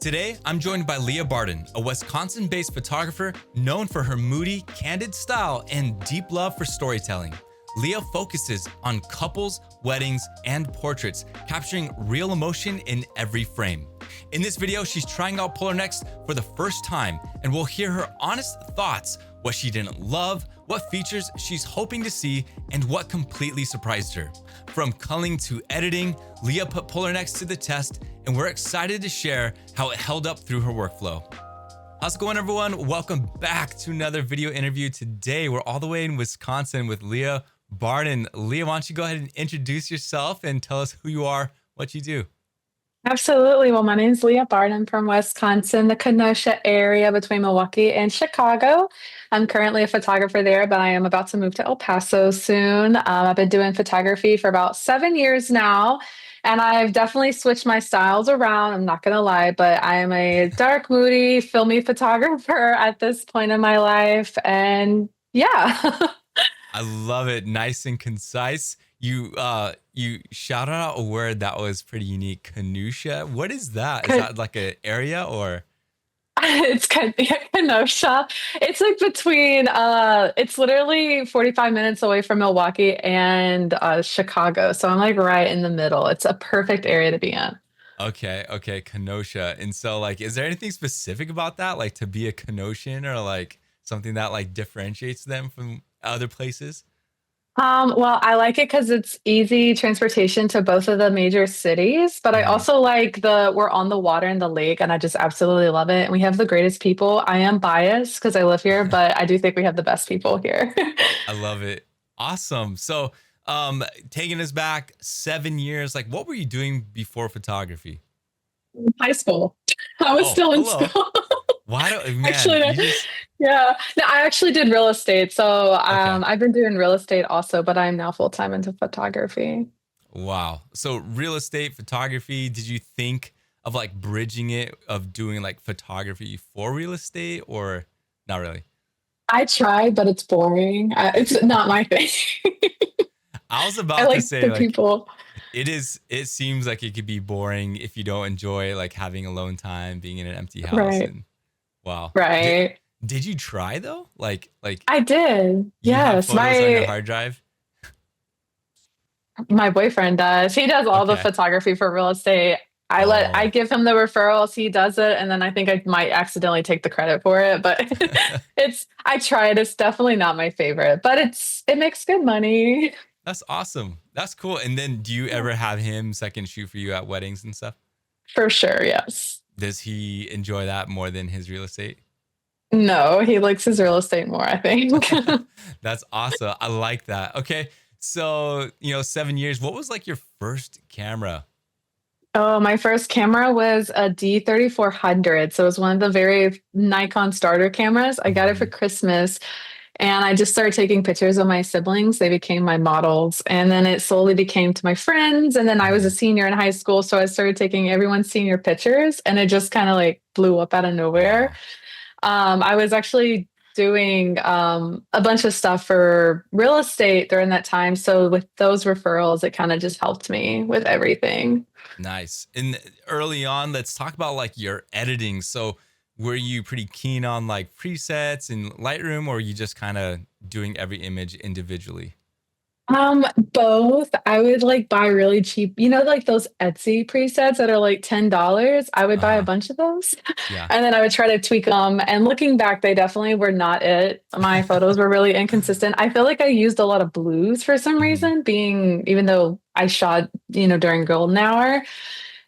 Today, I'm joined by Leah Bardin, a Wisconsin-based photographer known for her moody, candid style and deep love for storytelling. Leah focuses on couples, weddings, and portraits, capturing real emotion in every frame. In this video, she's trying out Polarr Next for the first time, and we'll hear her honest thoughts, what she didn't love, what features she's hoping to see, and what completely surprised her. From culling to editing, Leah put Polarr Next to the test, and we're excited to share how it held up through her workflow. How's it going, everyone? Welcome back to another video interview. Today, we're all the way in Wisconsin with Leah Bardin. Leah, why don't you go ahead and introduce yourself and tell us who you are, what you do? Absolutely. Well, my name is Leah Bardin from Wisconsin, the Kenosha area between Milwaukee and Chicago. I'm currently a photographer there, but I am about to move to El Paso soon. I've been doing photography for about 7 years now, and I've definitely switched my styles around. I'm not going to lie, but I am a dark, moody, filmy photographer at this point in my life. And yeah. I love it. Nice and concise. You shouted out a word that was pretty unique. Kenosha. What is that? Is that like an area or? It's kind of Kenosha. It's like between it's literally 45 minutes away from Milwaukee and Chicago. So I'm like right in the middle. It's a perfect area to be in. Okay, Kenosha. And so like, is there anything specific about that? Like to be a Kenosian or like something that like differentiates them from other places? Well, I like it because it's easy transportation to both of the major cities, but I Mhm. also like the we're on the water and the lake, and I just absolutely love it. And we have the greatest people. I am biased because I live here, but I do think we have the best people here. I love it. Awesome. So, taking us back 7 years, like what were you doing before photography? High school. I was Oh, still in hello. school. Why do man, Actually, you just yeah. No, I actually did real estate. So okay. I've been doing real estate also, but I'm now full time into photography. Wow. So real estate photography, did you think of like bridging it of doing like photography for real estate or not really? I tried, but it's boring. It's not my thing. I was I about to like say the like people. it seems like it could be boring if you don't enjoy like having alone time, being in an empty house Right. and wow. Did Right. did you try though? Like I did. you have Yes. photos on your hard drive? My boyfriend does. He does all the Okay. photography for real estate. I Oh. give him the referrals, he does it, and then I think I might accidentally take the credit for it. But I tried. It's definitely not my favorite, but it makes good money. That's awesome. That's cool. And then do you ever have him second shoot for you at weddings and stuff? For sure, yes. Does he enjoy that more than his real estate? No, he likes his real estate more, I think. That's awesome. I like that. Okay. So, 7 years. What was like your first camera? Oh, my first camera was a D3400. So it was one of the very Nikon starter cameras. I got it for Mhm. Christmas. And I just started taking pictures of my siblings. They became my models. And then it slowly became to my friends. And then I was a Mhm. senior in high school. So I started taking everyone's senior pictures. And it just kind of like blew up out of nowhere. Wow. I was actually doing a bunch of stuff for real estate during that time. So with those referrals, it kind of just helped me with everything. Nice. And early on, let's talk about like your editing. So, were you pretty keen on like presets and Lightroom, or are you just kind of doing every image individually? Both. I would like buy really cheap, like those Etsy presets that are like $10. I would buy a Uh-huh. bunch of those. Yeah. And then I would try to tweak them. And looking back, they definitely were not it. My photos were really inconsistent. I feel like I used a lot of blues for some Mhm. reason, even though I shot, during golden hour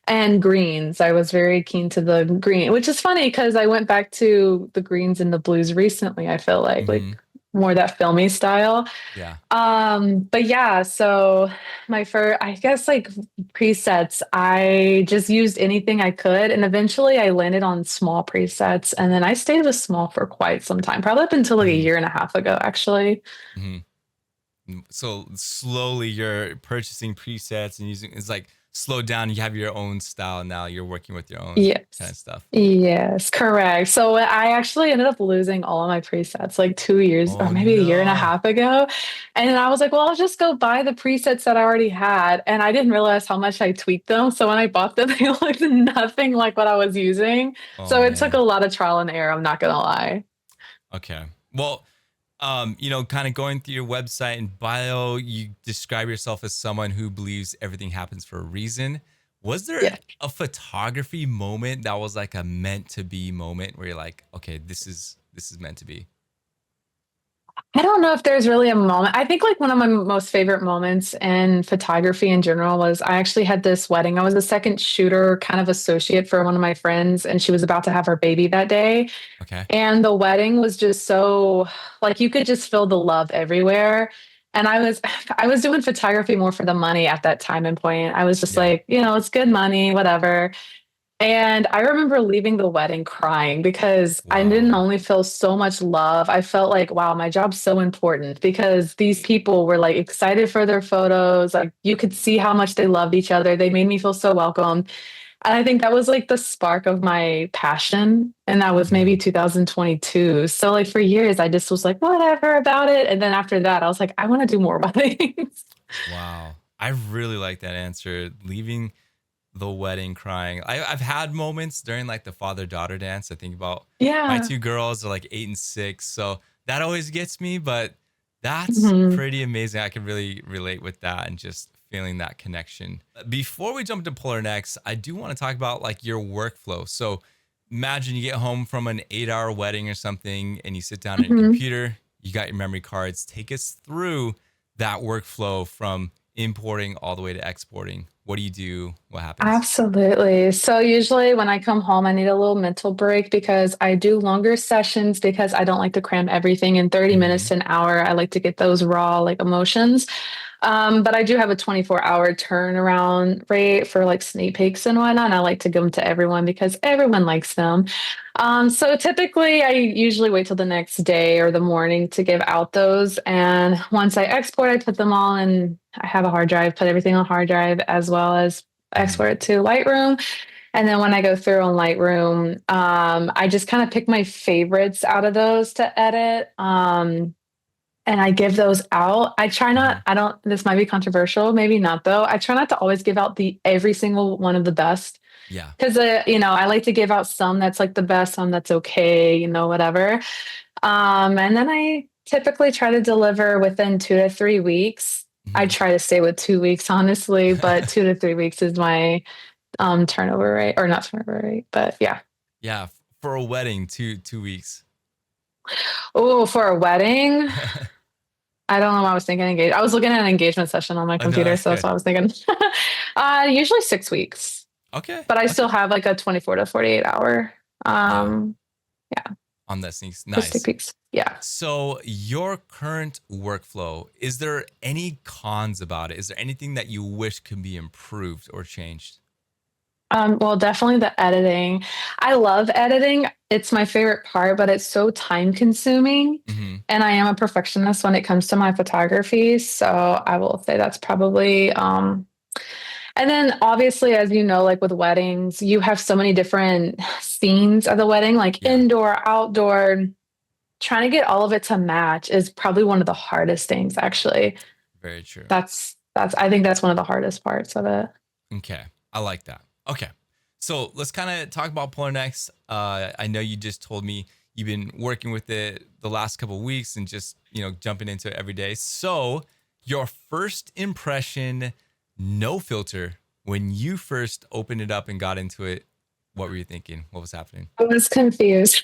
and greens. I was very keen to the green, which is funny because I went back to the greens and the blues recently. I feel like Mhm. more that filmy style. Yeah. But yeah, so my first, I guess like presets, I just used anything I could. And eventually I landed on small presets. And then I stayed with small for quite some time, probably up until like a Mhm. year and a half ago, actually. Mhm. So slowly you're purchasing presets and using it's like slowed down. You have your own style now. You're working with your own kind Yes. of stuff. Yes, correct. So I actually ended up losing all of my presets like 2 years or Oh maybe a year and a no. half ago. And then I was like, well, I'll just go buy the presets that I already had. And I didn't realize how much I tweaked them. So when I bought them, they looked nothing like what I was using. Oh So it took a man. lot of trial and error. I'm not gonna lie. Okay. Well, kind of going through your website and bio, you describe yourself as someone who believes everything happens for a reason. Was there Yeah. a photography moment that was like a meant to be moment where you're like, okay, this is meant to be? I don't know if there's really a moment. I think like one of my most favorite moments in photography in general was I actually had this wedding. I was a second shooter kind of associate for one of my friends, and she was about to have her baby that day. Okay. And the wedding was just so like you could just feel the love everywhere. And I was doing photography more for the money at that time and point. I was just Yeah. like, it's good money, whatever. And I remember leaving the wedding crying because I didn't Wow. only feel so much love. I felt like, wow, my job's so important because these people were like excited for their photos. Like you could see how much they loved each other. They made me feel so welcome. And I think that was like the spark of my passion. And that was maybe Mhm. 2022. So like for years, I just was like, whatever about it. And then after that, I was like, I want to do more weddings. Wow. I really like that answer. Leaving the wedding crying. I've had moments during like the father daughter dance. I think about my Yeah. two girls are like 8 and 6. So that always gets me, but that's Mhm. pretty amazing. I can really relate with that and just feeling that connection. Before we jump into Polarr Next, I do want to talk about like your workflow. So imagine you get home from an 8-hour wedding or something and you sit down at your Mhm. computer, you got your memory cards. Take us through that workflow from importing all the way to exporting. What do you do? What happens? Absolutely. So usually when I come home, I need a little mental break because I do longer sessions because I don't like to cram everything in 30 minutes Hmm. to an hour. I like to get those raw like emotions. But I do have a 24-hour turnaround rate for like sneak peeks and whatnot. And I like to give them to everyone because everyone likes them. So typically, I usually wait till the next day or the morning to give out those. And once I export, I put them all in. I have a hard drive, put everything on hard drive as well as Hmm. export it to Lightroom. And then when I go through on Lightroom, I just kind of pick my favorites out of those to edit. And I give those out. I try not, Hmm. I don't, this might be controversial, maybe not though. I try not to always give out the every single one of the best Yeah. because, I like to give out some that's like the best, some that's okay, whatever. And then I typically try to deliver within 2 to 3 weeks. I Hmm. try to stay with 2 weeks, honestly, but 2 to 3 weeks is my turnover rate, or not turnover rate, but yeah. Yeah. For a wedding, 2 weeks. Oh, for a wedding, I don't know. What I was thinking engage. I was looking at an engagement session on my No, computer, that's so that's good. what I was thinking. Usually 6 weeks, Okay. but I still Okay. have like a 24 to 48 hour. Yeah. Yeah, On that sneaks. for stick Nice. peeks. Yeah. So, your current workflow, is there any cons about it? Is there anything that you wish could be improved or changed? Well, definitely the editing. I love editing. It's my favorite part, but it's so time consuming. Hmm. And I am a perfectionist when it comes to my photography. So I will say that's probably, and then obviously, as you know, like with weddings, you have so many different scenes of the wedding, like Yeah. indoor, outdoor. Trying to get all of it to match is probably one of the hardest things, actually. Very true. I think that's one of the hardest parts of it. Okay. I like that. Okay. So let's kind of talk about Polar Next. I know you just told me you've been working with it the last couple of weeks and just, jumping into it every day. So your first impression, no filter, when you first opened it up and got into it, what were you thinking? What was happening? I was confused.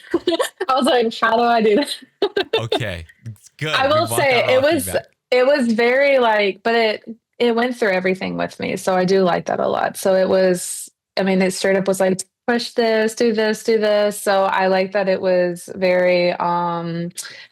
I was like, how do I do that? Okay. It's I good. We will want that say raw feedback. it was very like, but it went through everything with me. So I do like that a lot. So it was, I mean, it straight up was like push this, do this, do this. So I like that it was very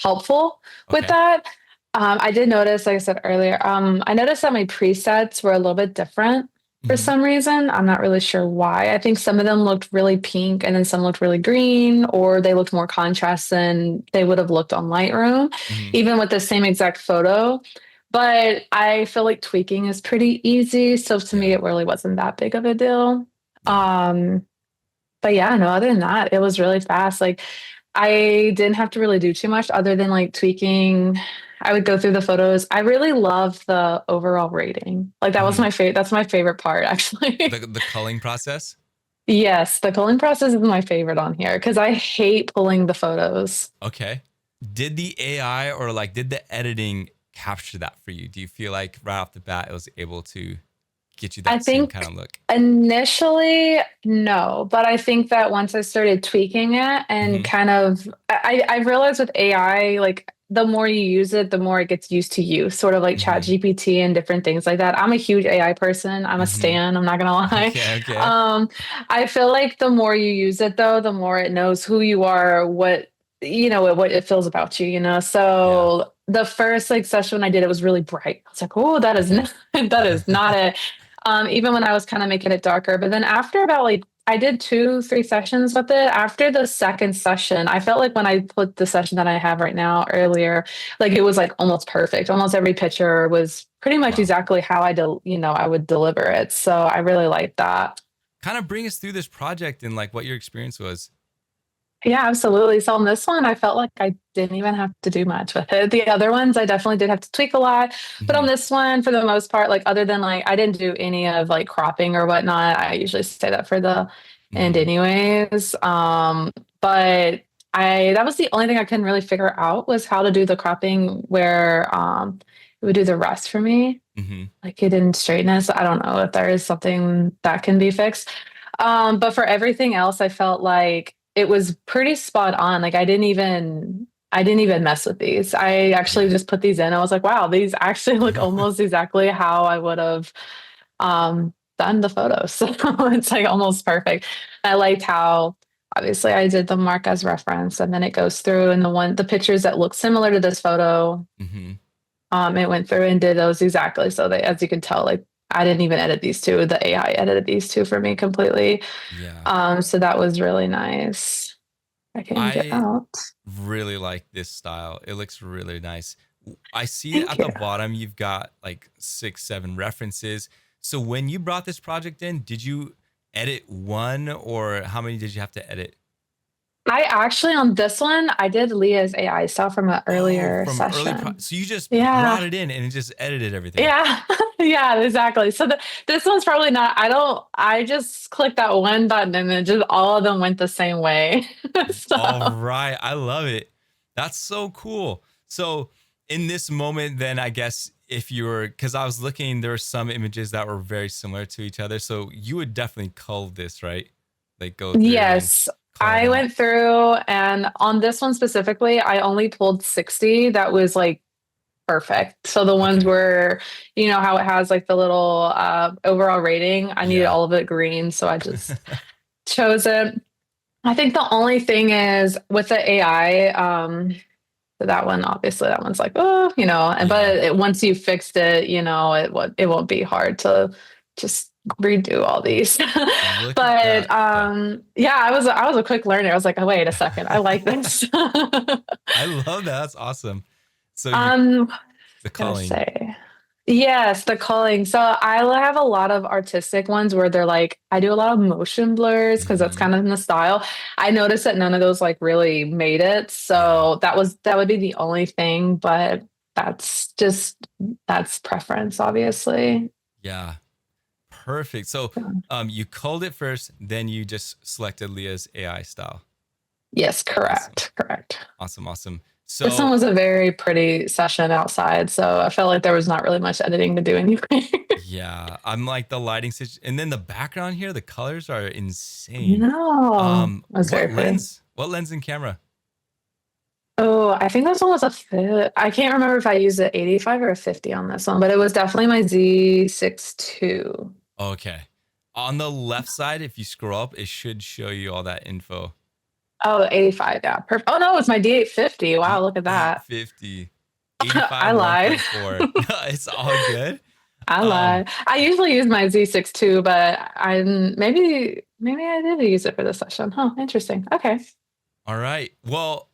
helpful with Okay. that. I did notice, like I said earlier, I noticed that my presets were a little bit different for Hmm. some reason. I'm not really sure why. I think some of them looked really pink and then some looked really green, or they looked more contrast than they would have looked on Lightroom, Hmm. even with the same exact photo. but I feel like tweaking is pretty easy. So to me, Yeah. it really wasn't that big of a deal. Yeah. Um, but yeah, no, other than that, it was really fast. Like I didn't have to really do too much other than like tweaking. I would go through the photos. I really love the overall rating. Like that was Hmm. my favorite. That's my favorite part, actually. The culling process. Yes, the culling process is my favorite on here because I hate pulling the photos. Okay. Did the AI or like did the editing capture that for you? Do you feel like right off the bat it was able to get you I that same kind think of look? initially, no, but I think that once I started tweaking it and Hmm. kind of, I realized with AI, like the more you use it, the more it gets used to you, sort of like Hmm. ChatGPT and different things like that. I'm a huge AI person. I'm a Hmm. stan. I'm not gonna lie. Okay. Okay. Um, I feel like the more you use it, though, the more it knows who you are, what what it feels about you. Yeah. So the first like session when I did, it was really bright. I was like, oh, that is Okay. not, that is not it. Even when I was kind of making it darker. But then after about like I did 2, 3 sessions with it. After the second session, I felt like when I put the session that I have right now earlier, like it was like almost perfect. Almost every picture was pretty much Wow. exactly how I would deliver it. So I really liked that. Kind of bring us through this project and like what your experience was. Yeah, absolutely. So on this one, I felt like I didn't even have to do much with it. The other ones, I definitely did have to tweak a lot. But on Hmm. this one, for the most part, like other than like I didn't do any of like cropping or whatnot. I usually say that for the end Hmm. anyways. But I that was the only thing I couldn't really figure out was how to do the cropping where it would do the rest for me. Hmm. Like it didn't straighten it. So I don't know if there is something that can be fixed. But for everything else, I felt like it was pretty spot on. Like I didn't even mess with these. I actually Yeah. just put these in. I was like, wow, these actually look almost exactly how I would have done the photos. So it's like almost perfect. I liked how obviously I did the mark as reference and then it goes through and the pictures that look similar to this photo, Hmm. it went through and did those exactly. So they, as you can tell, like I didn't even edit these two. The AI edited these two for me completely. Yeah. So that was really nice. I can get I out. really like this style. It looks really nice. I see Thank at you. the bottom you've got like 6, 7 references. So when you brought this project in, did you edit one or how many did you have to edit? I actually on this one I did Leah's AI stuff from an Oh, earlier from early session. so you just Yeah. brought it in and it just edited everything. Yeah. Yeah, exactly. So this one's probably not, I just clicked that one button and then just all of them went the same way. So All right. I love it. That's so cool. So in this moment, then I guess if you were, because I was looking, there were some images that were very similar to each other. So you would definitely cull this, right? Like go through and yes, cull it I out. went through and on this one specifically, I only pulled 60 that was like perfect. So the ones Okay. where, how it has like the little overall rating, I needed Yeah. all of it green. So I just chose it. I think the only thing is with the AI, that one, obviously, that one's like, oh, Yeah. but once you fixed it, it won't be hard to just redo all these. Look at But that. Yeah. yeah, I was a quick learner. I was like, oh, wait a second, I like this. I love that. That's awesome. So you, um, the gonna culling. say. Yes, the culling. So I have a lot of artistic ones where they're like, I do a lot of motion blurs because that's Hmm. kind of in the style. I noticed that none of those like really made it. Yeah. So that would be the only thing, but that's just that's preference, obviously. Yeah. Perfect. So you culled it first, then you just selected Leah's AI style. Yes, Awesome. correct, correct. Awesome. Awesome. This one So was a very pretty session outside, so I felt like there was not really much editing to do anyway. yeah, I'm like the lighting and then the background here, the colors are insane. No, it was What very pretty. lens? What lens and camera? Oh, I think this one was a fit. I can't remember if I used an 85 or a 50 on this one, but it was definitely my Z62. Okay. On the left side, if you scroll up, it should show you all that info. Oh, 85. Yeah. Perfect. Oh, no, it's my D850. Wow, look at that. D850, I 85 lied. 1.4. No, it's all good. I Um, lied. I usually use my Z62, but maybe I did use it for this session. Huh, interesting. Okay. all right. Well,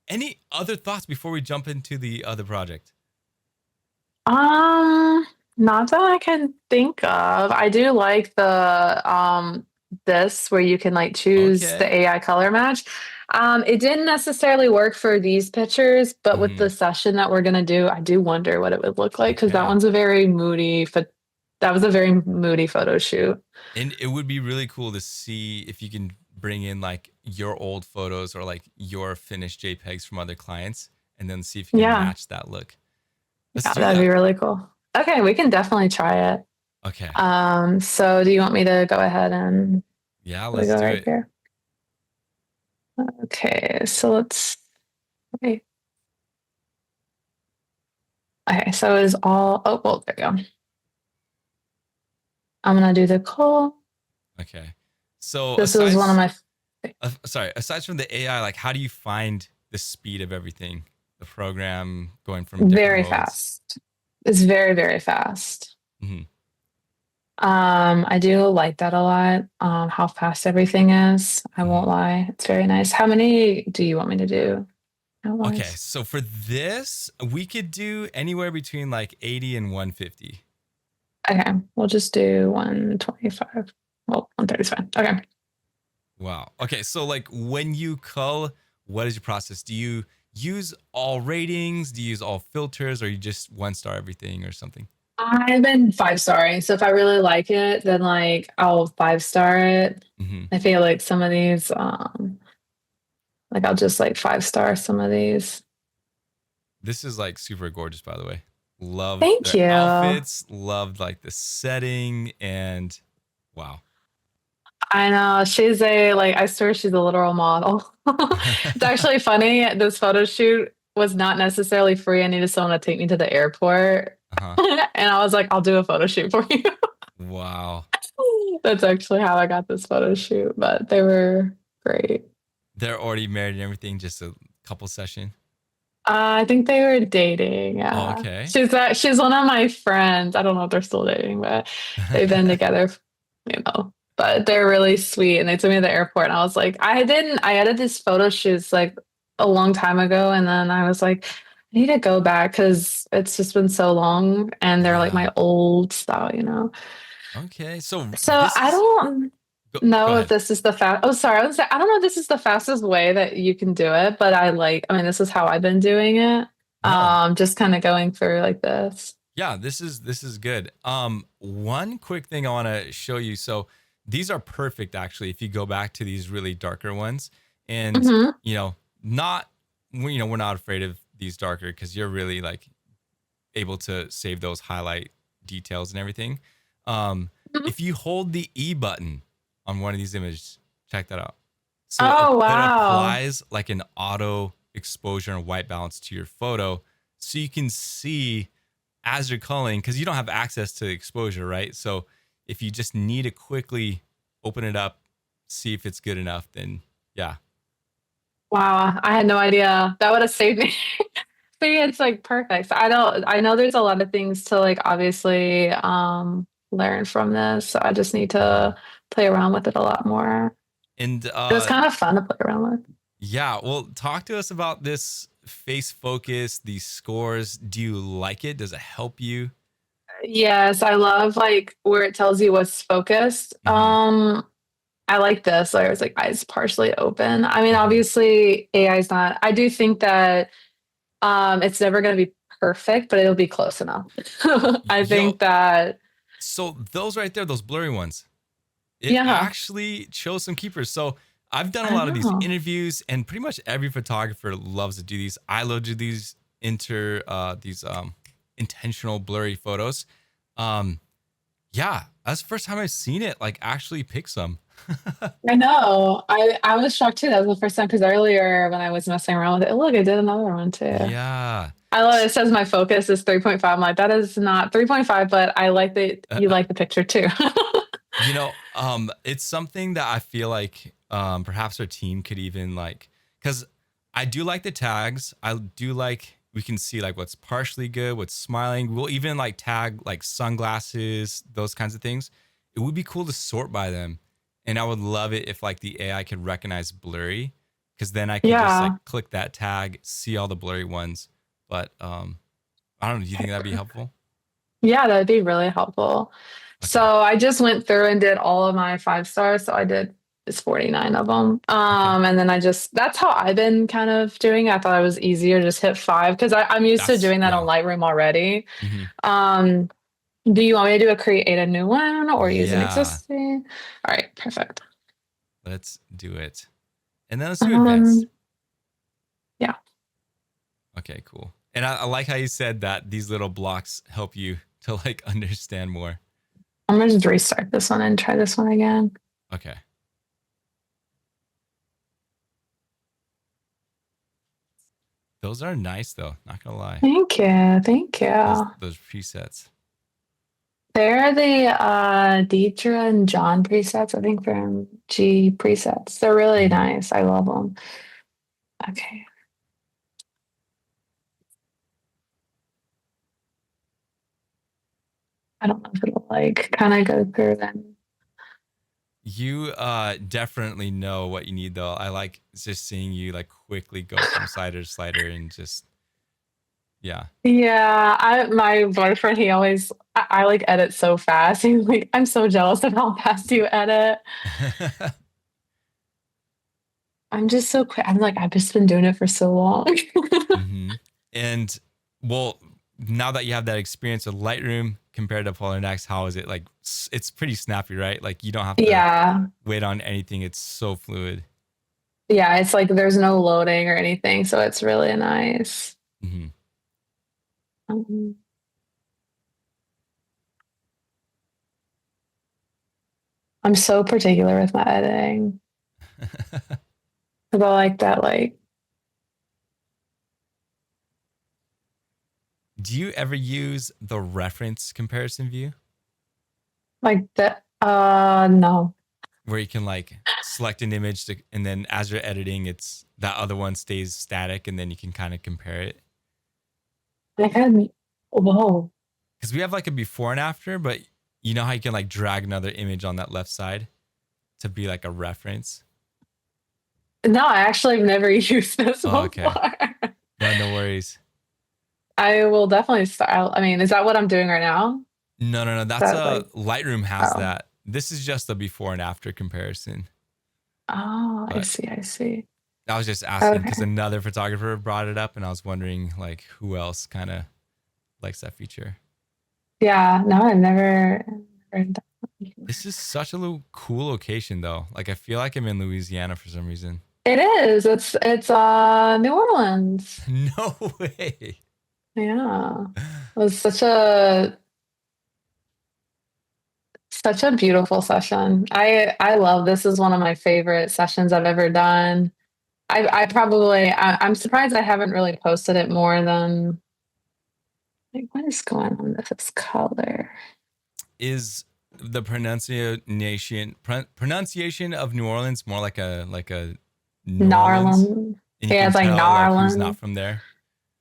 any other thoughts before we jump into the other project? Um, Not that I can think of. I do like the this where you can like choose the Okay. AI color match. It didn't necessarily work for these pictures, but with Hmm. the session that we're gonna do, I do wonder what it would look like because Okay. that was a very moody photo shoot. And it would be really cool to see if you can bring in like your old photos or like your finished JPEGs from other clients and then see if you can Yeah, match that look. Let's yeah, do that'd be that. really cool. Okay, we can definitely try it. Okay. So do you want me to go ahead and Yeah, we let's go do right it. here? Okay, so let's wait. Okay, so is all oh well, there you go. I'm gonna do the call. Okay. So This was one of my sorry, aside from the AI, like how do you find the speed of everything? The program going from different very modes. fast. It's very, very fast. Hmm. I do like that a lot. How fast everything is. I Hmm. won't lie. It's very nice. How many do you want me to do? Okay, Hours? so for this, we could do anywhere between like 80 and 150. Okay, we'll just do 125. Well, 130 is fine. Okay. Wow. Okay, so like when you cull, what is your process? Do you use all ratings? Do you use all filters, or you just one star everything or something? I've been five starring, so if I really like it, then like I'll five star it. Hmm. I feel like some of these, like I'll just like five star some of these. This is like super gorgeous, by the way. Love Thank their you. outfits, loved like the setting, and wow. I know she's a like I swear she's a literal model. It's actually funny. This photo shoot was not necessarily free. I needed someone to take me to the airport, Uh-huh. and I was like, "I'll do a photo shoot for you." Wow. That's actually how I got this photo shoot, but they were great. They're already married and everything, just a couple session. I think they were dating. Oh, Yeah, okay. she's one of my friends. I don't know if they're still dating, but they've been together, you know. But they're really sweet, and they took me to the airport, and I was like, I didn't. I edited these photo shoots like a long time ago, and then I was like, I need to go back because it's just been so long, and they're like Yeah. my old style, you know. Okay. So So this I is don't go know if ahead. this is the fast. Oh, sorry. I don't know if this is the fastest way that you can do it, but I mean, this is how I've been doing it. No. Just kind of going through like this. Yeah, this is good. One quick thing I want to show you. So these are perfect actually if you go back to these really darker ones and Hmm. not we're not afraid of these darker because you're really like able to save those highlight details and everything. Um, if you hold the E button on one of these images, check that out. So Oh, it wow. applies like an auto exposure and white balance to your photo so you can see as you're culling because you don't have access to exposure, right? So if you just need to quickly open it up, see if it's good enough, then yeah. Wow. I had no idea. That would have saved me. See, it's like perfect. So I know there's a lot of things to like obviously learn from this. So I just need Mhm. to play around with it a lot more. And It was kind of fun to play around with. yeah, well, talk to us about this face focus, these scores. Do you like it? Does it help you? Yes, I love like where it tells you what's focused. Hmm. I like this. Where it's like eyes partially open. I mean, Hmm. obviously AI is not. I do think that it's never going to be perfect, but it'll be close enough. I Yo, think that so those right there, those blurry ones, it yeah, actually shows some keepers. So I've done a I lot of these know. interviews, and pretty much every photographer loves to do these. I love to do these intentional blurry photos. Um, yeah, that's the first time I've seen it like actually pick some. I know. I was shocked too. That was the first time because earlier when I was messing around with it, look, I did another one too. Yeah. I love it. It says my focus is 3.5. I'm like, that is not 3.5, but I like that you like the picture too. It's something that I feel like perhaps our team could even like, because I do like the tags. I do like we can see like what's partially good, what's smiling. We'll even like tag like sunglasses, those kinds of things. It would be cool to sort by them, and I would love it if like the AI could recognize blurry, because then I could just like Yeah. click that tag, see all the blurry ones. But I don't know. Do you think that'd be helpful? Yeah, that'd be really helpful. So Okay. I just went through and did all of my 5 stars. So I did it's 49 of them. Okay. And then that's how I've been kind of doing it. I thought it was easier to just hit five because I'm used to That's doing that on yeah. Lightroom already. Hmm. Um, do you want me to create a new one or use an Yeah. existing? All right, perfect. Let's do it. And then let's do advanced. Um, yeah, Okay, cool. And I like how you said that these little blocks help you to like understand more. I'm gonna just restart this one and try this one again. Okay. Those are nice though, not gonna lie. Thank you. Thank Those you. those presets. They're the Deidre and John presets, I think from G presets. They're really Hmm. nice. I love them. Okay. I don't know if it'll like kind of go through them. You definitely know what you need though. I like just seeing you like quickly go from slider to slider and just yeah. Yeah, my boyfriend, I like edit so fast. He's like, I'm so jealous of how fast you edit. I'm just so quick. I'm like, I've just been doing it for so long. Hmm. And well, now that you have that experience with Lightroom compared to Polarr Next, how is it like? It's pretty snappy, right? Like you don't have to Yeah. wait on anything. It's so fluid. Yeah, it's like there's no loading or anything, so it's really nice. Hmm. Um, I'm so particular with my editing because I like that, Do you ever use the reference comparison view like that. No, where you can like select an image to, and then as you're editing, it's that other one stays static and then you can kind of compare it? I had. Whoa. Because we have like a before and after, but you know how you can like drag another image on that left side to be like a reference? No, I actually have never used this Oh, before. okay. No, no worries. I will definitely start. I mean, is that what I'm doing right now? No, no, no. Is That's that a like, Lightroom has oh, that. This is just a before and after comparison. oh, I But see, I see. I was just asking because Okay. another photographer brought it up, and I was wondering like who else kind of likes that feature. Yeah, no, I've never done that before. This is such a little cool location though. Like I feel like I'm in Louisiana for some reason. It is. It's New Orleans. No way. Yeah. It was such a beautiful session. I love this is one of my favorite sessions I've ever done. I'm surprised I haven't really posted it more than like what is going on with this color? Is the pronunciation of New Orleans more like a New Orleans, Gnarland. and you Yeah, can it's like tell like who's not Gnarland. from there?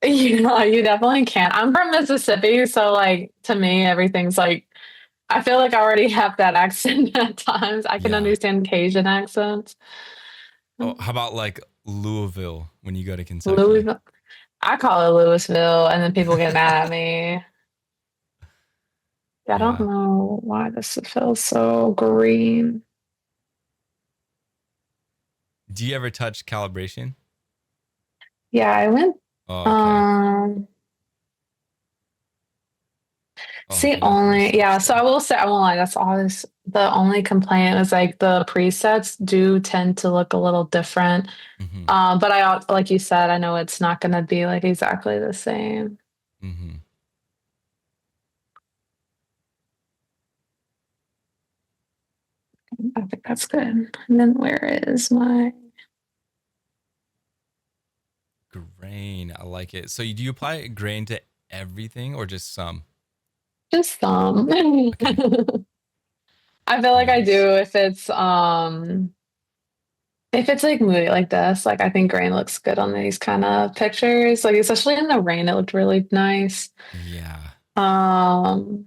You know, you definitely can. I'm from Mississippi, so like to me, everything's like I feel like I already have that accent at times. I can Yeah. understand Cajun accents. Oh, how about like Louisville when you go to Kentucky? Louisville. I call it Louisville, and then people get mad at me. I don't Yeah. know why this feels so green. Do you ever touch calibration? Yeah, I went. Oh, okay. Um, Oh, see, you're not gonna only switch yeah. So though. I will say, I won't lie. That's always the only complaint is like the presets do tend to look a little different. Mm-hmm. But like you said, I know it's not going to be like exactly the same. Mm-hmm. I think that's good. And then where is my Grain. I like it. So do you apply grain to everything or just some? just some? Okay. I feel like I Nice. do if it's like moody like this, like I think grain looks good on these kind of pictures. Like especially in the rain, it looked really nice. Yeah. Um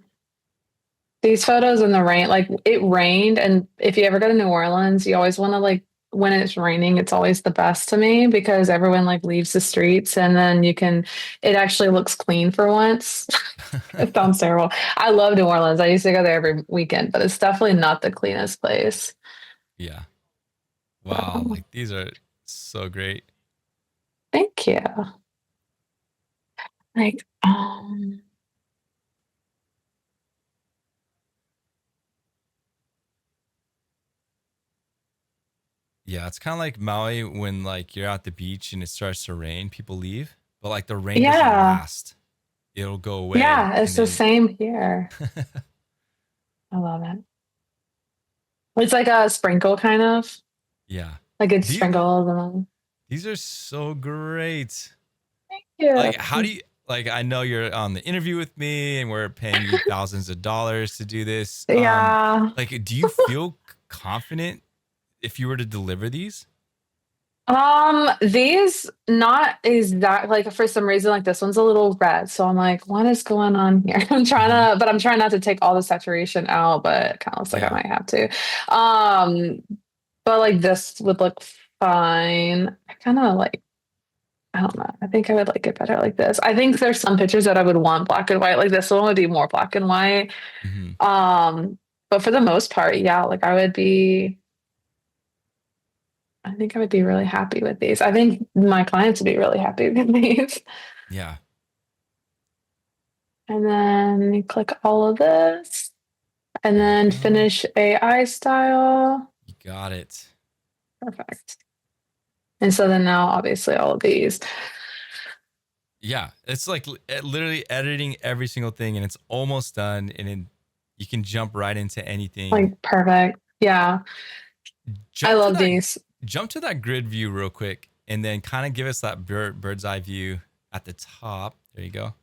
these photos in the rain, like it rained, and if you ever go to New Orleans, you always want to like when it's raining, it's always the best to me because everyone like leaves the streets and then it actually looks clean for once. It sounds terrible. I love New Orleans. I used to go there every weekend, but it's definitely not the cleanest place. Yeah. Wow. So, Like these are so great. thank you. Like, Yeah, it's kind of like Maui when like you're at the beach and it starts to rain, people leave, but like the rain doesn't yeah, last. It'll go away yeah, and it's the then same here. I love it. It's like a sprinkle kind of yeah. like it Do you sprinkles and then These are so great. yeah, Like how do you like I know you're on the interview with me and we're paying you thousands of dollars to do this. yeah. Like do you feel confident if you were to deliver these? These not exact like for some reason like this one's a little red, so I'm like, what is going on here? Hmm. I'm trying not to take all the saturation out, but it kind of looks like I Yeah. might have to. Um, but like this would look fine. I kind of like I don't know. I think I would like it better like this. I think there's some pictures that I would want black and white. Like this one would be more black and white. Hmm. Um, but for the most part, yeah, like I think I would be really happy with these. I think my clients would be really happy with these. Yeah. And then click all of this and There you then go. finish AI style. You got it. Perfect. And so then now obviously all of these. Yeah, it's like literally editing every single thing and it's almost done and then you can jump right into anything. Like perfect. Yeah. I Jump to love that these. jump to that grid view real quick and then kind of give us that bird's eye view at the top. There you go.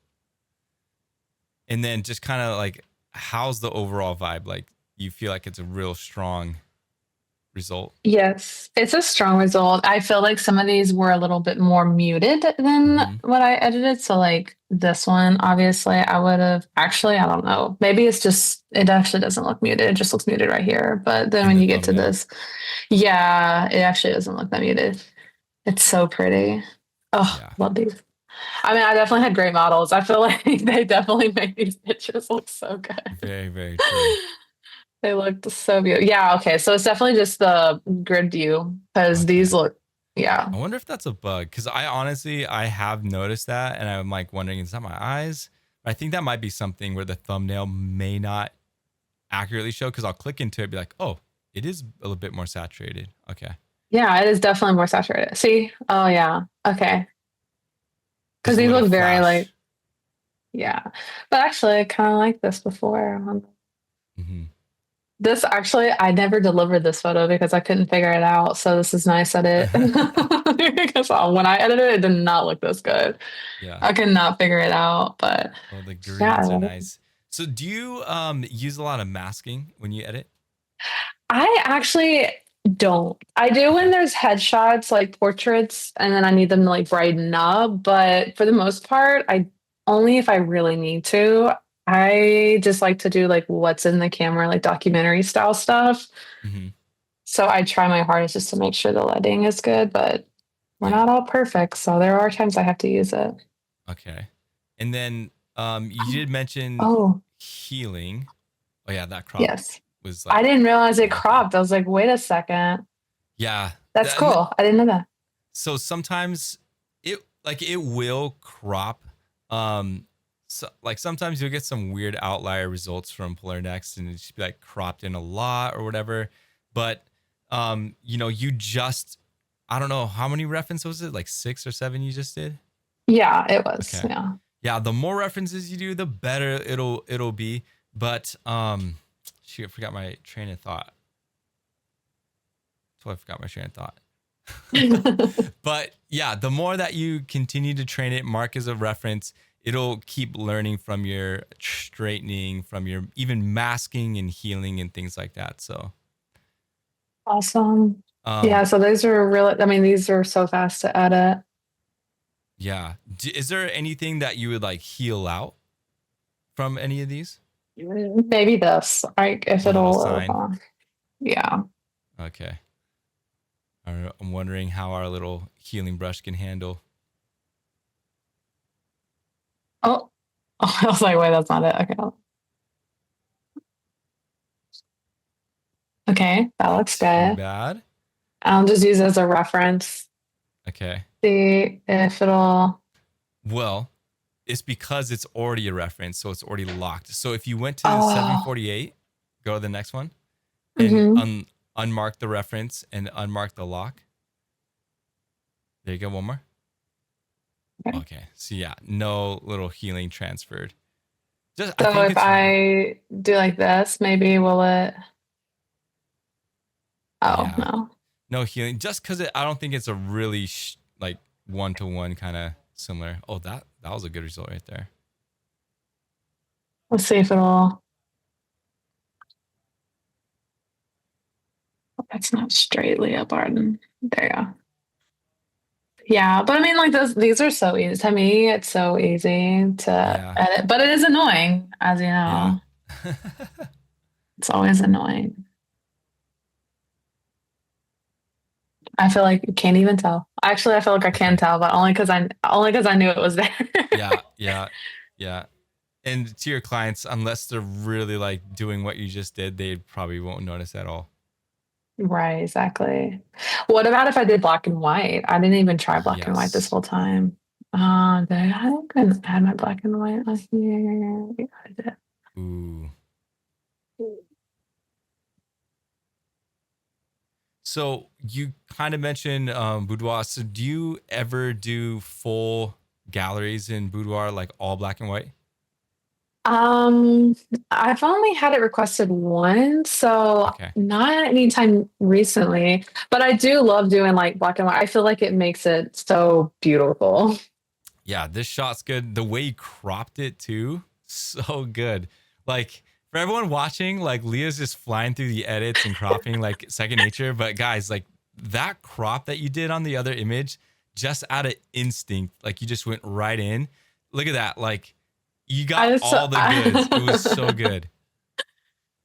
And then just kind of like how's the overall vibe? Like you feel like it's a real strong result. Yes, it's a strong result. I feel like some of these were a little bit more muted than Hmm. what I edited. So, like this one, obviously, I would have actually, I don't know. Maybe it actually doesn't look muted. It just looks muted right here. But then In when the you get to thumbnail. this, yeah, it actually doesn't look that muted. It's so pretty. Oh, Yeah. love these. I mean, I definitely had great models. I feel like they definitely made these pictures look so good. Very, very true. They looked so beautiful. Yeah, okay. So it's definitely just the grid view because these Okay. look, yeah. I wonder if that's a bug because I honestly I have noticed that and I'm like wondering is that my eyes? I think that might be something where the thumbnail may not accurately show because I'll click into it and be like, oh, it is a little bit more saturated. Okay. Yeah, it is definitely more saturated. See? Oh, yeah. Okay. Because There's a these little look very flash. like, yeah. But actually, I kind of like this before. Hmm. This actually, I never delivered this photo because I couldn't figure it out. So this is nice at it. Because when I edited it, it did not look this good. Yeah. I could not figure it out. But Oh, the yeah, greens are nice. So do you use a lot of masking when you edit? I actually don't. I do when Okay. there's headshots, like portraits, and then I need them to like brighten up. But for the most part, I only if I really need to. I just like to do like what's in the camera, like documentary style stuff. Hmm. So I try my hardest just to make sure the lighting is good, but we're Yeah. not all perfect. So there are times I have to use it. Okay. And then you did mention Oh, healing. Oh yeah, that crop yes. was I like didn't realize it really good. cropped. I was like, wait a second. Yeah. That's cool. I didn't know that. So sometimes it will crop. So like sometimes you'll get some weird outlier results from Polarr Next and it just be like cropped in a lot or whatever. But you just I don't know how many references was it? Like 6 or 7 you just did? Yeah, it was. Okay. Yeah. Yeah, the more references you do, the better it'll be. But shoot, I forgot my train of thought. Totally forgot my train of thought. But yeah, the more that you continue to train it, mark as a reference, it'll keep learning from your straightening, from your even masking and healing and things like that. So, Awesome. Yeah, um, so these are really, I mean, these are so fast to edit. yeah. Is there anything that you would like heal out from any of these? Maybe this, like if A little it'll, sign. yeah. Okay. I'm wondering how our little healing brush can handle. Oh, I was like, wait, that's not it. Okay. Okay, that Not looks too good. bad. I'll just use it as a reference. Okay. See if it'll. Well, it's because it's already a reference, so it's already locked. So if you went to Oh, 748, go to the next one and mm-hmm. unmark the reference and unmark the lock. There you go. One more. Okay. Okay. So yeah, no little healing transferred. Just I So think if it's I do like this, maybe will it? Oh, yeah, no. no healing. Just because I don't think it's a really like one to one kind of similar. Oh, that was a good result right there. Let's see if it'll. That's not straight, Leah Bardin. There you go. Yeah, but I mean, like these are so easy. To me, it's so easy to Yeah, edit, but it is annoying, as you yeah. know. It's always annoying. I feel like you can't even tell. Actually, I feel like I can tell, but only because I knew it was there. Yeah, yeah, yeah. And to your clients, unless they're really like doing what you just did, they probably won't notice at all. Right, exactly. What about if I did black and white? I didn't even try black and white this Yes. whole time. Did I can add my black and white on here? Yeah, I did. Ooh. So you kind of mentioned boudoir. So do you ever do full galleries in boudoir, like all black and white? Um, I've only had it requested once, so Okay. not anytime recently, but I do love doing like black and white. I feel like it makes it so beautiful. Yeah, this shot's good. The way you cropped it too, so good. Like for everyone watching, like Leah's just flying through the edits and cropping like second nature. But guys, like that crop that you did on the other image, just out of instinct, like you just went right in. Look at that. Like you I got just, all the goods. It was so good.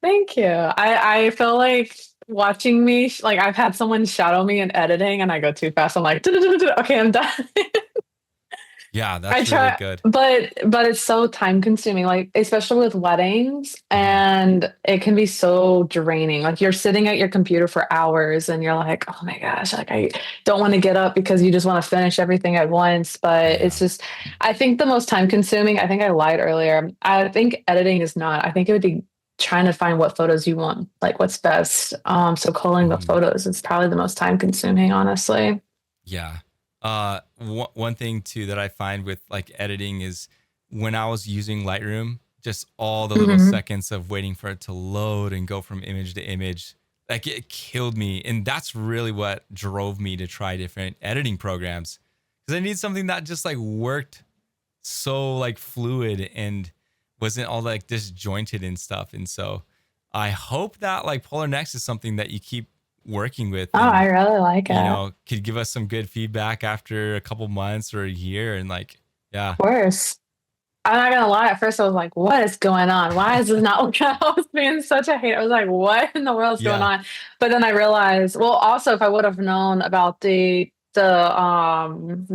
thank you. I feel like watching me, like I've had someone shadow me in editing and I go too fast. I'm like, okay, I'm done. Yeah, I that's really try, good. but it's so time consuming, like especially with weddings, Mhm. and it can be so draining. Like you're sitting at your computer for hours and you're like, oh my gosh, like I don't want to get up because you just want to finish everything at once. But it's Yeah. just, I think the most time consuming, I think I lied earlier. I think editing is not. I think it would be trying to find what photos you want, like what's best. So culling the Mhm. photos is probably the most time consuming, honestly. Yeah. One thing too that I find with like editing is when I was using Lightroom, just all the little Hmm. seconds of waiting for it to load and go from image to image, like it killed me. And that's really what drove me to try different editing programs because I need something that just like worked so like fluid and wasn't all like disjointed and stuff. And so I hope that like Polarr Next is something that you keep working with Oh, and I really like it. could give us some good feedback after a couple months or a year and like yeah. Worse. I'm not gonna lie. At first, I was like, "What is going on? Why is this not working?" I was being such a hater. I was like, "What in the world is going Yeah. on?" But then I realized, well, also, if I would have known about the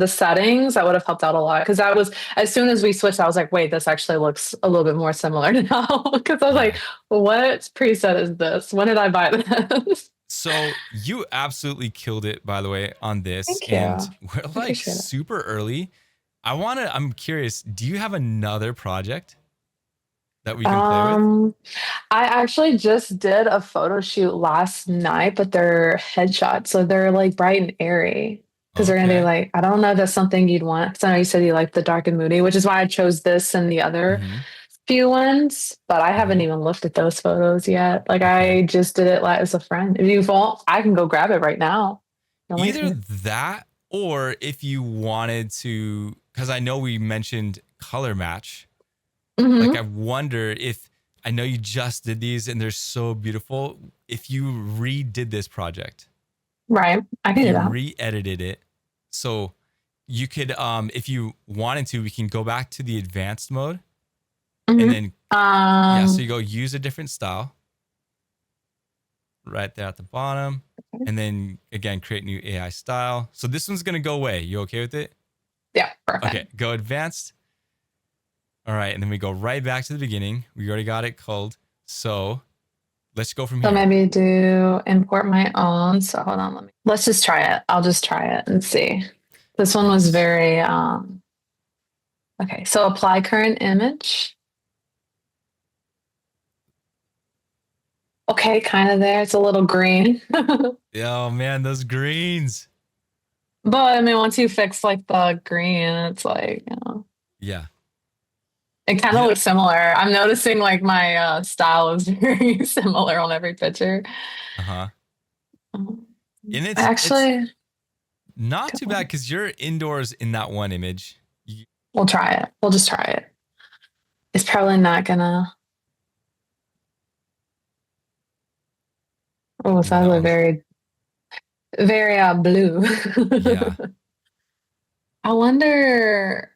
settings, that would have helped out a lot. Because I was, as soon as we switched, I was like, "Wait, this actually looks a little bit more similar now." Because I was like, Yeah. "What preset is this? When did I buy this?" So you absolutely killed it by the way on this Thank you. and I we're like appreciate it. super early. I'm curious, do you have another project that we can play with? Um, I actually just did a photo shoot last night, but they're headshots, so they're like bright and airy. Because they're gonna be Okay. like, I don't know if that's something you'd want. Because I know you said you like the dark and moody, which is why I chose this and the other Mhm. few ones. But I haven't Mhm. even looked at those photos yet. Like Okay. I just did it like as a friend. If you want, I can go grab it right now. No, wait Either here. that or if you wanted to, because I know we mentioned color match. Like, I Hmm. wonder if I know you just did these and they're so beautiful. If you redid this project, Right, I if can do you that. re-edited it, so you could, if you wanted to, we can go back to the advanced mode and Hmm. then, yeah, so Um, you go use a different style. right there at the bottom. And then again, create new AI style. So this one's going to go away. You okay with it? Yeah, Okay, perfect. go advanced. All right, and then we go right back to the beginning. We already got it culled. So let's go from So here. maybe do import my own. So hold on, let's just try it. I'll just try it and see. This one was Yes. very okay. So apply current image. Okay, kind of there. It's a little green. Oh man, those greens. But I mean, once you fix like the green, it's like, Yeah. it kind of You know, looks similar. I'm noticing like my style is very similar on every picture. uh-huh. Um, And it's Actually, not too bad because you're indoors in that one image. we'll try it. We'll just try it. It's probably not gonna. Oh, Ooh, so I that was one's very, very blue. yeah. I wonder.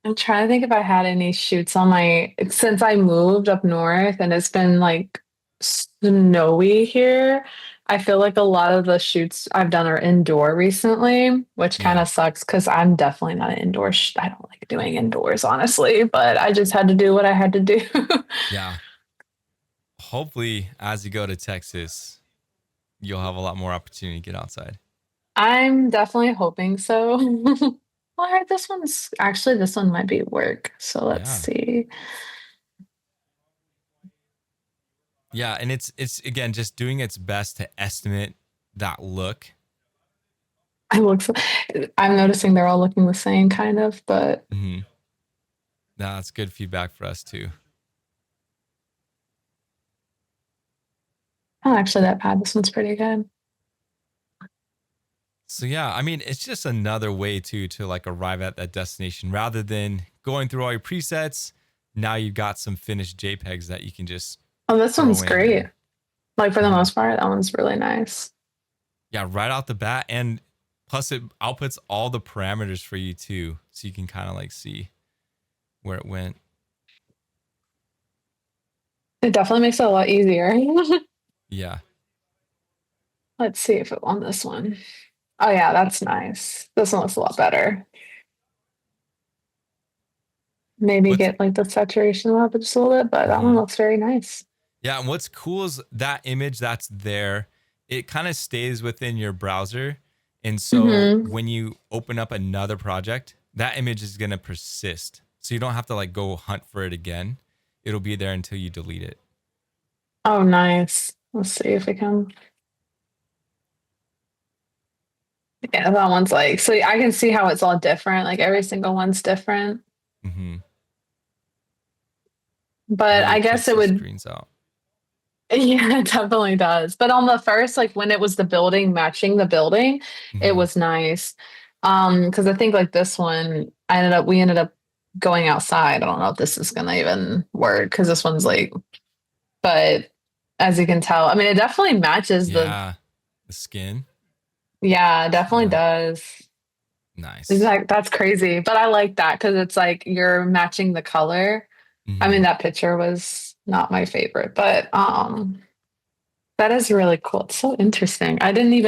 I'm trying to think if I had any shoots on my since I moved up north and it's been like snowy here. I feel like a lot of the shoots I've done are indoor recently, which kind Yeah. of sucks because I'm definitely not an indoor. I don't like doing indoors, honestly, but I just had to do what I had to do. Yeah. Hopefully as you go to Texas, you'll have a lot more opportunity to get outside. I'm definitely hoping so. Well, I heard this one might be work. So let's Yeah. see. Yeah, and it's again just doing its best to estimate that look. I look. I'm noticing they're all looking the same, kind of, but Mm-hmm. Nah, that's good feedback for us too. not actually that bad. This one's pretty good. So yeah, I mean, it's just another way to like arrive at that destination rather than going through all your presets. Now you've got some finished JPEGs that you can just Oh, this throw one's in great. and Like for the mhm. most part, that one's really nice. Yeah, right out the bat, and plus it outputs all the parameters for you too, so you can kind of like see where it went. It definitely makes it a lot easier. Yeah. Let's see if it on this one. Oh yeah, that's nice. This one looks a lot better. Maybe What's get like the saturation up just a little bit, but that one mhm. looks very nice. Yeah, and what's cool is that image that's there, it kind of stays within your browser. And so Hmm. when you open up another project, that image is going to persist. So you don't have to like go hunt for it again. It'll be there until you delete it. Oh, nice. Let's see if we can. Yeah, that one's like, so I can see how it's all different. Like every single one's different. Hmm. But Really I guess takes it the would, screens out. yeah, it definitely does. But on the first, like when it was the building matching the building, it Hmm. was nice. Because I think like this one, we ended up going outside. I don't know if this is gonna even work because this one's like, but as you can tell, I mean, it definitely matches Yeah. The skin. yeah, it definitely Yeah. does. Nice. That's crazy. But I like that because it's like you're matching the color. I Hmm. mean, that picture was not my favorite, but that is really cool. It's so interesting. I mean,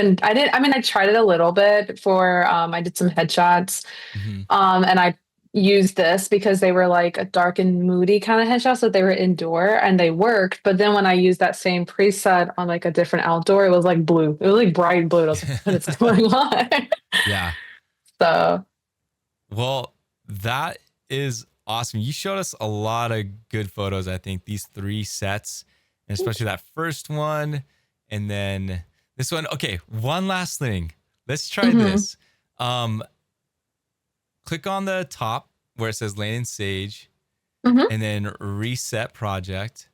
I tried it a little bit for I did some headshots. Hmm. And I used this because they were like a dark and moody kind of headshots that they were indoor and they worked. But then when I used that same preset on like a different outdoor, it was like blue. It was like bright blue. I was like, what is going on? Yeah. So Well, that is awesome. You showed us a lot of good photos, I think, these three sets, and especially that first one. And then this one. Okay, one last thing. Let's try mhm, this. Um, click on the top where it says Lane and Sage, mhm. and then reset project,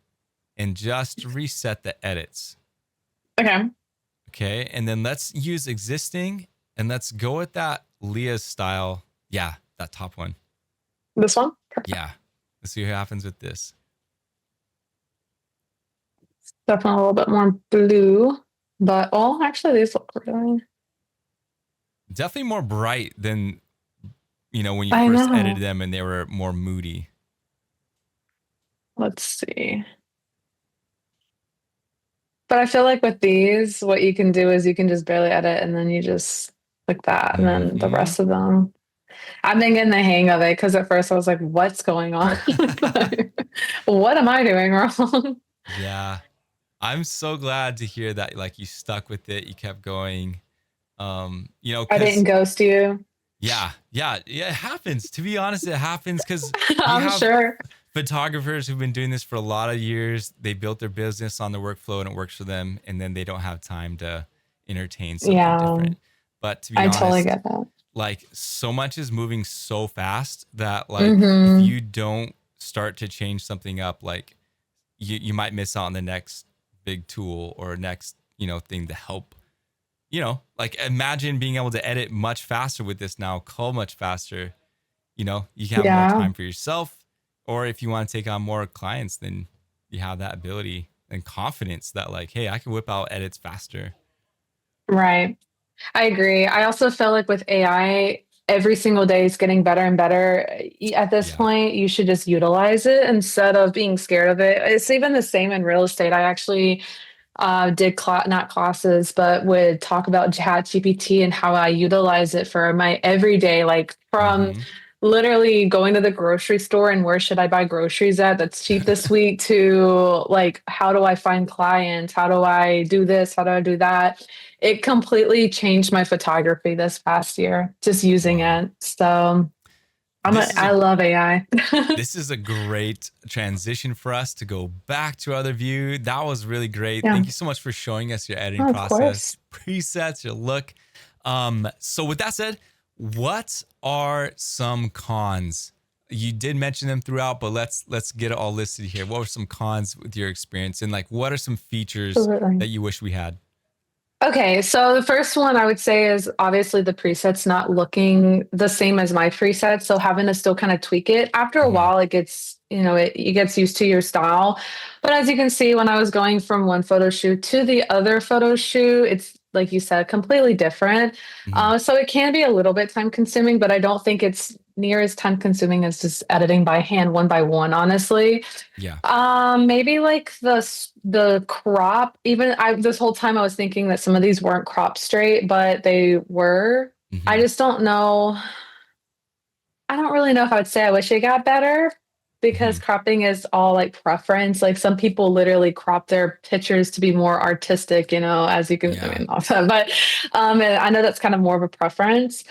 and just reset the edits. Okay. Okay, and then let's use existing, and let's go with that Leah's style. Yeah, that top one. This one? Perfect. Yeah. Let's see what happens with this. Definitely a little bit more blue. But oh, actually these look really Definitely more bright than, when you I first edited know. them and they were more moody. Let's see. But I feel like with these, what you can do is you can just barely edit and then you just like that. And then the Hmm. rest of them, I've been getting the hang of it because at first I was like, what's going on? What am I doing wrong? Yeah. I'm so glad to hear that like you stuck with it, you kept going. I didn't Cuz ghost you. yeah, it happens. To be honest, it happens cuz we I'm have sure. photographers who've been doing this for a lot of years. They built their business on the workflow and it works for them, and then they don't have time to entertain something Yeah, different. But to be I totally honest, get that. like so much is moving so fast that like if Hmm. you don't start to change something up, like you might miss out on the next big tool or next, thing to help. Like imagine being able to edit much faster with this now, cull much faster. You can have more Yeah, time for yourself, or if you want to take on more clients, then you have that ability and confidence that like, hey, I can whip out edits faster. right. I agree. I also feel like with AI, every single day is getting better and better. At this Yeah. point, you should just utilize it instead of being scared of it. It's even the same in real estate. I actually did not classes, but would talk about Chat GPT and how I utilize it for my everyday, like from Mm-hmm. literally going to the grocery store and where should I buy groceries at that's cheap this week to like how do I find clients? How do I do this? How do I do that? It completely changed my photography this past year, just using Wow. it. So This is a I love AI. this is a great transition for us to go back to our other view. That was really great. Yeah, Thank you so much for showing us your editing oh, of process, course. presets, your look. So with that said, what are some cons? You did mention them throughout, but let's get it all listed here. What were some cons with your experience, and like what are some features Absolutely. that you wish we had? Okay, so the first one I would say is obviously the presets not looking the same as my presets. So having to still kind of tweak it. After a Hmm. while, it gets, it gets used to your style. But as you can see, when I was going from one photo shoot to the other photo shoot, it's like you said, completely different. Hmm. So it can be a little bit time consuming, but I don't think it's near as time consuming as just editing by hand one by one, honestly. Yeah. Maybe like the crop. Even I this whole time I was thinking that some of these weren't cropped straight, but they were. I Hmm. just don't know. I don't really know if I would say I wish it got better Hmm. because cropping is all like preference. Like some people literally crop their pictures to be more artistic, as you can, I Yeah. mean, also, but and I know that's kind of more of a preference.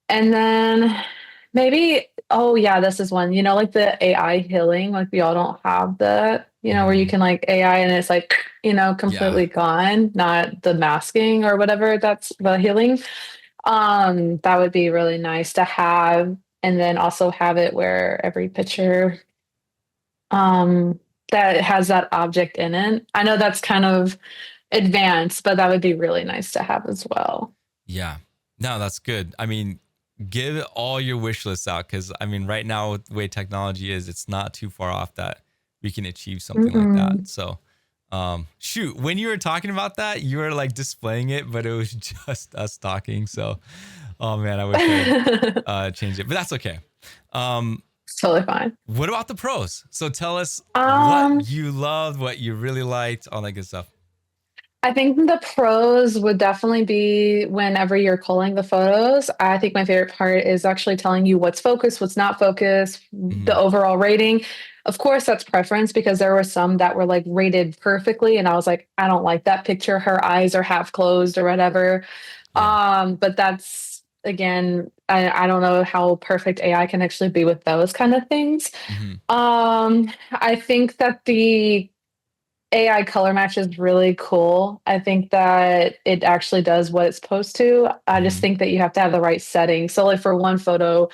And then maybe, oh yeah, this is one, like the AI healing, like we all don't have that, where you Hmm. can like AI and it's like, Yeah. completely gone, not the masking or whatever, that's the healing. That would be really nice to have. And then also have it where every picture um that has that object in it. I know that's kind of advanced, but that would be really nice to have as well. Yeah. No, that's good. I mean, give all your wish lists out because I mean, right now with the way technology is, it's not too far off that we can achieve something like that. Mm-mm. So, shoot, when you were talking about that, you were like displaying it, but it was just us talking. So, oh man, I wish I had changed it, but that's okay. Um, Totally fine. what about the pros? So tell us what Um, you loved, what you really liked, all that good stuff. I think the pros would definitely be whenever you're culling the photos. I think my favorite part is actually telling you what's focused, what's not focused, the Hmm. overall rating. Of course, that's preference because there were some that were like rated perfectly, and I was like, I don't like that picture. Her eyes are half closed or whatever. Yeah. But that's again, I don't know how perfect AI can actually be with those kind of things. Hmm. I think that the AI color match is really cool. I think that it actually does what it's supposed to. I just Hmm. think that you have to have the right setting. So, like for one photo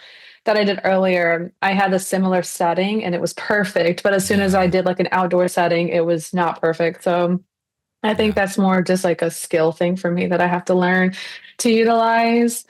that I did earlier, I had a similar setting and it was perfect. But as soon as I Yeah. did like an outdoor setting, it was not perfect. So, I think Yeah. that's more just like a skill thing for me that I have to learn to utilize.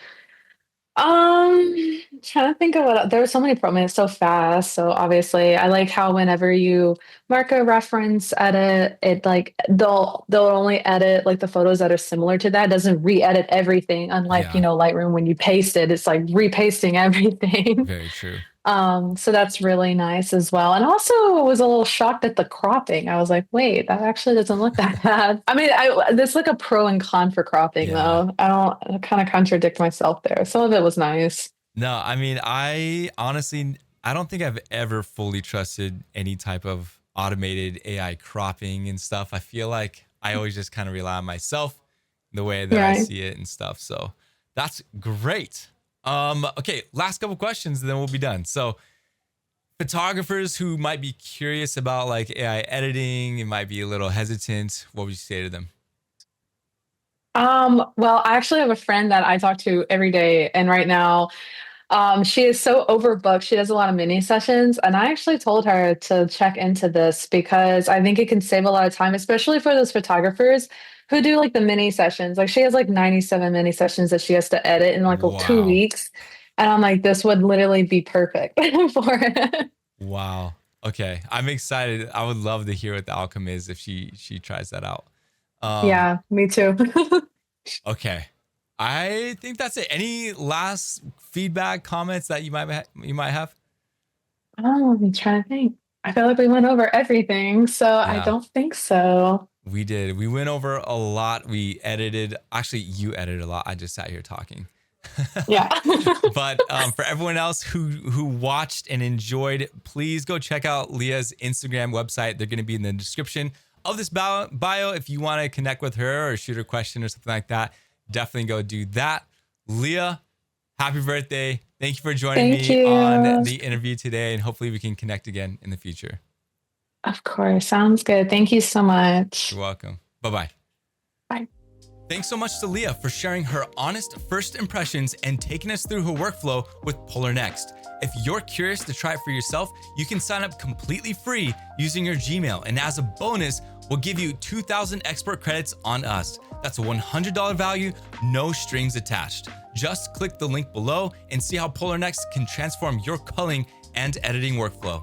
Trying to think of what there are so many programs so fast. So obviously, I like how whenever you mark a reference edit, it like they'll only edit like the photos that are similar to that. It doesn't re-edit everything. Unlike Yeah. Lightroom when you paste it, it's like repasting everything. Very true. So that's really nice as well. And also was a little shocked at the cropping. I was like, wait, that actually doesn't look that bad. I mean, there's like a pro and con for cropping Yeah. though. I kind of contradict myself there. Some of it was nice. No, I mean, I honestly, I don't think I've ever fully trusted any type of automated AI cropping and stuff. I feel like I always just kind of rely on myself, the way that I Right. see it and stuff. So that's great. Okay, last couple questions, then we'll be done. So photographers who might be curious about like AI editing and might be a little hesitant, what would you say to them? Well, I actually have a friend that I talk to every day, and right now, she is so overbooked. She does a lot of mini sessions, and I actually told her to check into this because I think it can save a lot of time, especially for those photographers who do like the mini sessions. Like she has like 97 mini sessions that she has to edit in like 2 Wow. weeks. And I'm like, this would literally be perfect for it. Wow. Okay. I'm excited. I would love to hear what the outcome is if she tries that out. Um, Yeah, me too. okay. I think that's it. Any last feedback, comments that you might have? I'm trying to think. I feel like we went over everything, so I Yeah, don't think so. we did. We went over a lot. We edited. Actually, you edited a lot. I just sat here talking. Yeah. But for everyone else who watched and enjoyed, please go check out Leah's Instagram website. They're going to be in the description of this bio. If you want to connect with her or shoot her a question or something like that, definitely go do that. Leah, happy birthday. Thank you for joining Thank me on you. the interview today, and hopefully we can connect again in the future. Of course. Sounds good. Thank you so You're much. welcome. Bye-bye. Bye. Thanks so much to Leah for sharing her honest first impressions and taking us through her workflow with Polarr Next. If you're curious to try it for yourself, you can sign up completely free using your Gmail. And as a bonus, we'll give you 2,000 export credits on us. That's a $100 value, no strings attached. Just click the link below and see how Polarr Next can transform your culling and editing workflow.